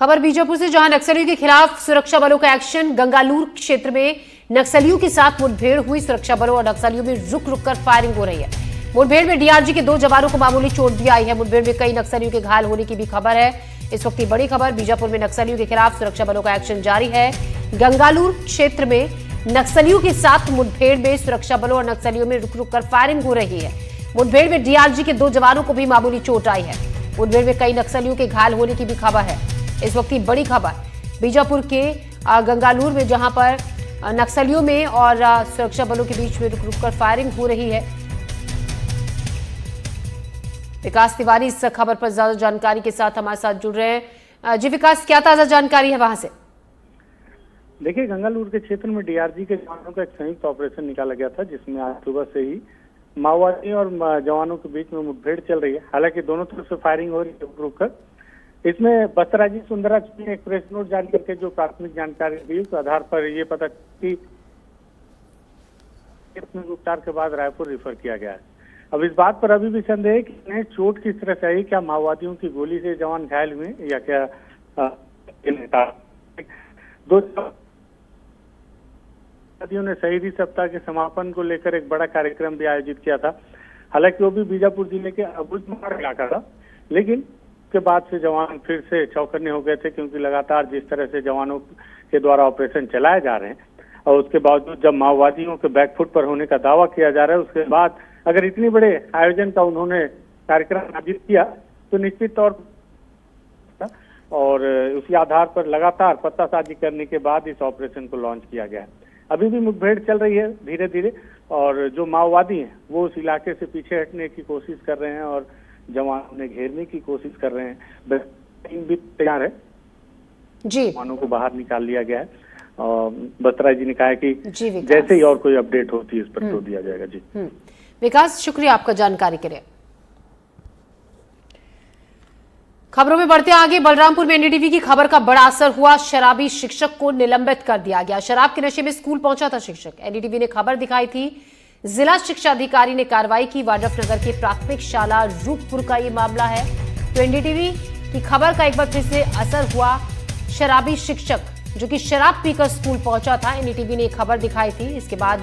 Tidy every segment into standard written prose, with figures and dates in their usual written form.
खबर बीजापुर से, जहां नक्सलियों के खिलाफ सुरक्षा बलों का एक्शन। गंगालूर क्षेत्र में नक्सलियों के साथ मुठभेड़ हुई। सुरक्षा बलों और नक्सलियों में रुक रुक कर फायरिंग हो रही है। मुठभेड़ में डीआरजी के 2 जवानों को मामूली चोट भी आई है। मुठभेड़ में कई नक्सलियों के घायल होने की भी खबर है। इस वक्त की बड़ी खबर, बीजापुर में नक्सलियों के खिलाफ सुरक्षा बलों का एक्शन जारी है। गंगालूर क्षेत्र में नक्सलियों के साथ मुठभेड़ में सुरक्षा बलों और नक्सलियों में रुक रुक कर फायरिंग हो रही है। मुठभेड़ में डीआरजी के 2 जवानों को भी मामूली चोट आई है। मुठभेड़ में कई नक्सलियों के घायल होने की भी खबर है। इस वक्त की बड़ी खबर बीजापुर के गंगालूर में, जहां पर नक्सलियों में और सुरक्षा बलों के बीच में रुक रुक कर फायरिंग हो रही है। विकास तिवारी इस खबर पर ज्यादा जानकारी के साथ हमारे साथ जुड़ रहे हैं। जी विकास, क्या ताजा जानकारी है वहां से? देखिए, गंगालूर के क्षेत्र में डीआरजी के जवानों का एक संयुक्त ऑपरेशन निकाला गया था, जिसमें आज सुबह से ही माओवादी और जवानों के बीच में मुठभेड़ चल रही है। हालांकि दोनों तरफ से फायरिंग हो रही है रुक रुक कर। इसमें बसराजी सुंदराज ने एक प्रेस नोट जारी करके जो प्राथमिक जानकारी दी, उस आधार पर ये पता कि उपचार के बाद रायपुर रेफर किया गया है। अब इस बात पर अभी भी संदेह है कि इन्हें चोट किस तरह से आई। क्या माओवादियों की गोली से जवान घायल हुए या क्या 2 माओवादियों ने शहीदी सप्ताह के समापन को लेकर एक बड़ा कार्यक्रम भी आयोजित किया था। हालांकि वो भी बीजापुर जिले के अबुझमाड़ इलाका था, लेकिन के बाद से जवान फिर से चौकन्ने हो गए थे, क्योंकि लगातार जिस तरह से जवानों के द्वारा ऑपरेशन चलाए जा रहे हैं और उसके बावजूद जब माओवादियों के बैकफुट पर होने का दावा किया जा रहा है, उसके बाद अगर इतनी बड़े आयोजन का उन्होंने कार्यक्रम आयोजित किया तो निश्चित तौर पर और उसी आधार पर लगातार पत्तासाजी करने के बाद इस ऑपरेशन को लॉन्च किया गया है। अभी भी मुठभेड़ चल रही है धीरे धीरे, और जो माओवादी हैं वो उस इलाके से पीछे हटने की कोशिश कर रहे हैं और जवान उन्हें घेरने की कोशिश कर रहे हैं। टीम भी तैयार है जी, जवानों को बाहर निकाल लिया गया है। बत्रा जी ने कहा है कि जैसे ही और कोई अपडेट होती है इस पर तो दिया जाएगा। जी विकास, शुक्रिया आपका जानकारी के लिए। खबरों में बढ़ते आगे, बलरामपुर में एनडीटीवी की खबर का बड़ा असर हुआ। शराबी शिक्षक को निलंबित कर दिया गया। शराब के नशे में स्कूल पहुंचा था शिक्षक। एनडीटीवी ने खबर दिखाई थी। जिला शिक्षा अधिकारी ने कार्रवाई की। वाड्रफनगर के प्राथमिक शाला रूपपुर का ये मामला है। तो एनडीटीवी की खबर का एक बार फिर से असर हुआ। शराबी शिक्षक जो कि शराब पीकर स्कूल पहुंचा था, एनडीटीवी ने खबर दिखाई थी। इसके बाद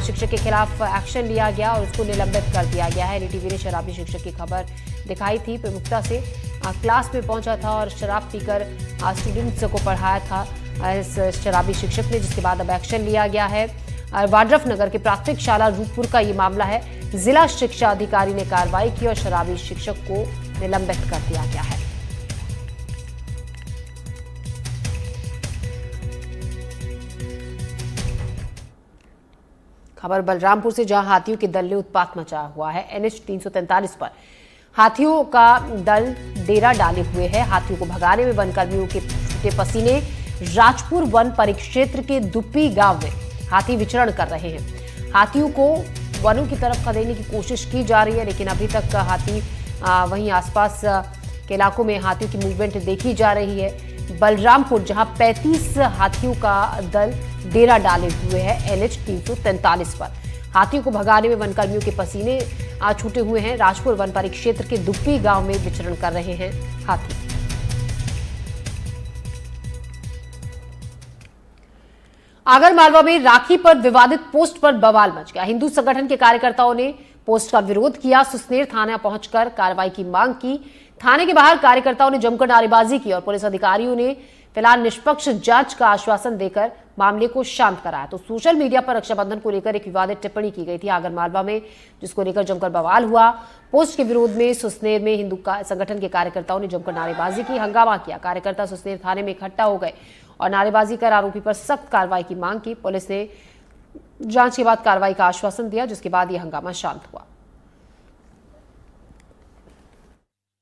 शिक्षक के खिलाफ एक्शन लिया गया और उसको निलंबित कर दिया गया है। एनडीटीवी ने शराबी शिक्षक की खबर दिखाई थी। प्रमुखता से क्लास में पहुंचा था और शराब पीकर स्टूडेंट्स को पढ़ाया था इस शराबी शिक्षक ने, जिसके बाद अब एक्शन लिया गया है। वाड्रफनगर के प्राथमिक शाला रूपपुर का ये मामला है। जिला शिक्षा अधिकारी ने कार्रवाई की और शराबी शिक्षक को निलंबित कर दिया गया है। खबर बलरामपुर से, जहां हाथियों के दल ने उत्पात मचाया हुआ है। एनएच 343 पर हाथियों का दल डेरा डाले हुए है। हाथियों को भगाने में वनकर्मियों के छूटे पसीने। राजपुर वन परिक्षेत्र के दुप्पी गांव में हाथी विचरण कर रहे हैं। हाथियों को वनों की तरफ खदेड़ने की कोशिश की जा रही है, लेकिन अभी तक हाथी वहीं आसपास के इलाकों में हाथियों की मूवमेंट देखी जा रही है। बलरामपुर, जहां 35 हाथियों का दल डेरा डाले हुए है एनएच 343 पर। हाथियों को भगाने में वनकर्मियों के पसीने छूटे हुए हैं। राजपुर वन परिक्षेत्र के दुप्पी गांव में विचरण कर रहे हैं हाथी। आगरमालवा में राखी पर विवादित पोस्ट पर बवाल मच गया। हिंदू संगठन के कार्यकर्ताओं ने पोस्ट का विरोध किया। सुसनेर थाना पहुंचकर कार्रवाई की मांग की। थाने के बाहर कार्यकर्ताओं ने जमकर नारेबाजी की और पुलिस अधिकारियों ने फिलहाल निष्पक्ष जांच का आश्वासन देकर मामले को शांत कराया। तो सोशल मीडिया पर रक्षाबंधन को लेकर एक विवादित टिप्पणी की गई थी आगरमालवा में, जिसको लेकर जमकर बवाल हुआ। पोस्ट के विरोध में सुसनेर में हिंदू संगठन के कार्यकर्ताओं ने जमकर नारेबाजी की, हंगामा किया। कार्यकर्ता सुसनेर थाने में इकट्ठा हो गए और नारेबाजी कर आरोपी पर सख्त कार्रवाई की मांग की। पुलिस ने जांच के बाद कार्रवाई का आश्वासन दिया, जिसके बाद यह हंगामा शांत हुआ।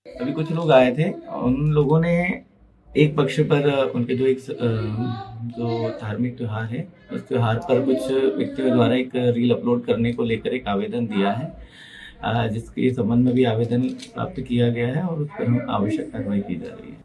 अभी कुछ लोग आए थे, उन लोगों ने एक पक्ष पर उनके जो धार्मिक त्योहार है उस त्योहार पर कुछ व्यक्तियों द्वारा एक रील अपलोड करने को लेकर एक आवेदन दिया है, जिसके संबंध में भी आवेदन प्राप्त किया गया है और उस पर आवश्यक कार्रवाई की जा रही है।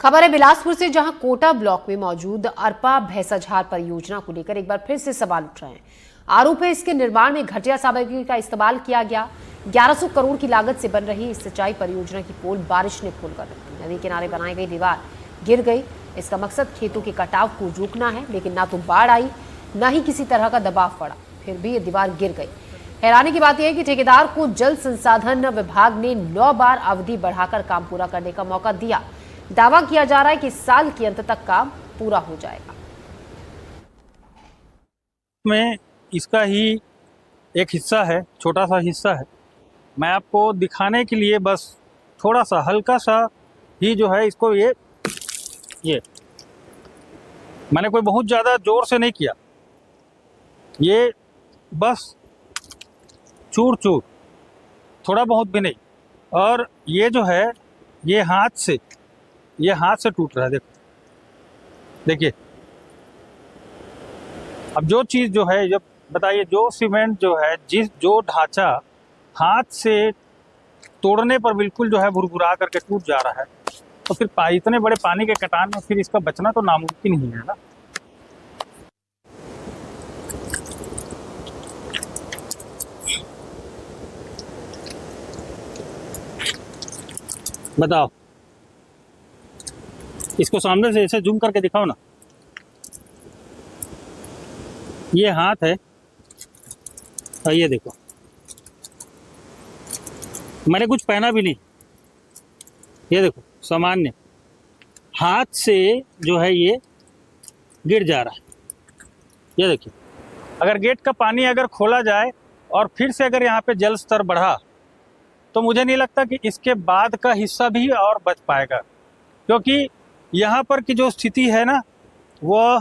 खबर है बिलासपुर से, जहां कोटा ब्लॉक में मौजूद अरपा भैंसाझार परियोजना को लेकर एक बार फिर से सवाल उठ रहे हैं। आरोप है इसके निर्माण में घटिया सामग्री का इस्तेमाल किया गया। 1100 करोड़ की लागत से बन रही इस सिंचाई परियोजना की पोल बारिश ने खोल कर रखी। नदी किनारे बनाई गई दीवार गिर गई। इसका मकसद खेतों के कटाव को रोकना है, लेकिन ना तो बाढ़ आई, ना ही किसी तरह का दबाव पड़ा, फिर भी ये दीवार गिर गई। हैरानी की बात यह है कि ठेकेदार को जल संसाधन विभाग ने 9 बार अवधि बढ़ाकर काम पूरा करने का मौका दिया। दावा किया जा रहा है कि इस साल के अंत तक काम पूरा हो जाएगा। में इसका ही एक हिस्सा है, छोटा सा हिस्सा है। मैं आपको दिखाने के लिए बस थोड़ा सा हल्का सा ही जो है इसको ये मैंने कोई बहुत ज़्यादा ज़ोर से नहीं किया, ये बस चूर चूर, थोड़ा बहुत भी नहीं। और ये जो है ये हाथ से टूट रहा है। देखिए अब जो चीज़ जो है, जब बताइए जो सीमेंट जो है, जो ढांचा हाथ से तोड़ने पर बिल्कुल जो है भुरभुरा करके टूट जा रहा है, तो फिर इतने बड़े पानी के कटान में फिर इसका बचना तो नामुमकिन ही है ना। बताओ, इसको सामने से ऐसे जूम करके दिखाओ ना। ये हाथ है और ये देखो, मैंने कुछ पहना भी नहीं। ये देखो सामान्य हाथ से जो है ये गिर जा रहा है। ये देखिए, अगर गेट का पानी अगर खोला जाए और फिर से अगर यहाँ पे जल स्तर बढ़ा तो मुझे नहीं लगता कि इसके बाद का हिस्सा भी और बच पाएगा, क्योंकि यहाँ पर की जो स्थिति है ना, वो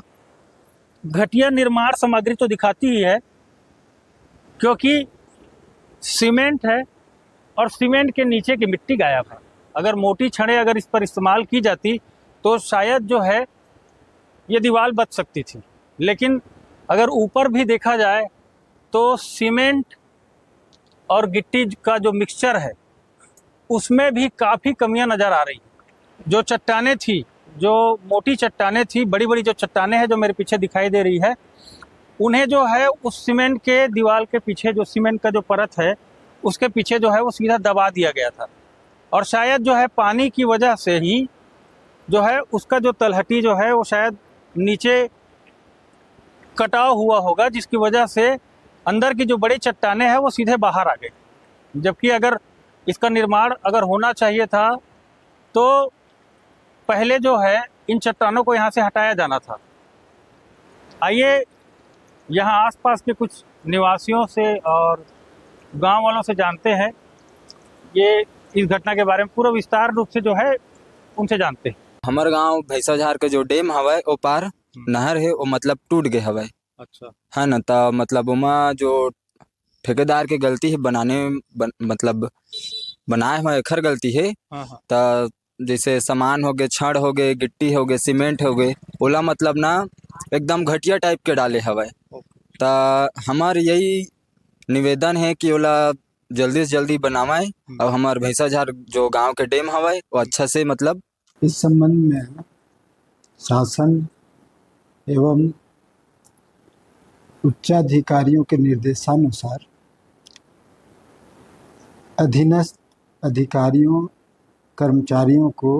घटिया निर्माण सामग्री तो दिखाती ही है, क्योंकि सीमेंट है और सीमेंट के नीचे की मिट्टी गायब है। अगर मोटी छड़ें अगर इस पर इस्तेमाल की जाती तो शायद जो है ये दीवार बच सकती थी, लेकिन अगर ऊपर भी देखा जाए तो सीमेंट और गिट्टी का जो मिक्सचर है उसमें भी काफ़ी कमियां नज़र आ रही हैं। जो चट्टानें थी, जो मोटी चट्टानें थी, बड़ी बड़ी जो चट्टानें हैं जो मेरे पीछे दिखाई दे रही है, उन्हें जो है उस सीमेंट के दीवार के पीछे, जो सीमेंट का जो परत है उसके पीछे जो है वो सीधा दबा दिया गया था। और शायद जो है पानी की वजह से ही जो है उसका जो तलहटी जो है वो शायद नीचे कटाव हुआ होगा, जिसकी वजह से अंदर की जो बड़ी चट्टानें हैं वो सीधे बाहर आ गई। जबकि अगर इसका निर्माण अगर होना चाहिए था तो पहले जो है इन चट्टानों को यहाँ से हटाया जाना था। आइए यहाँ आसपास के कुछ निवासियों से और गांव वालों से जानते हैं, ये इस घटना के बारे में पूरा विस्तार रूप से जो है उनसे जानते हैं। हमार गांव भैंसाझार के जो डैम हवय ओ पार नहर है, वो मतलब टूट गए हवय। अच्छा, है ना, तो मतलब उमा जो ठेकेदार के गलती है मतलब बनाए हुए एखर गलती है। हाँ हाँ, तो जैसे सामान हो गए, छड़ हो गए, गिट्टी हो गए, सीमेंट हो गए, ओला मतलब ना एकदम घटिया टाइप के डाले हवय। तो हमार यही निवेदन है कि ओला जल्दी से जल्दी बनावाए और हमार भैंसाझार जो गांव के डैम हवय वो अच्छा से मतलब। इस संबंध में शासन एवं उच्चाधिकारियों के निर्देशानुसार अधीनस्थ अधिकारियों कर्मचारियों को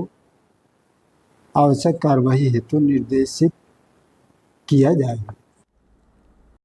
आवश्यक कार्यवाही हेतु निर्देशित किया जाएगा।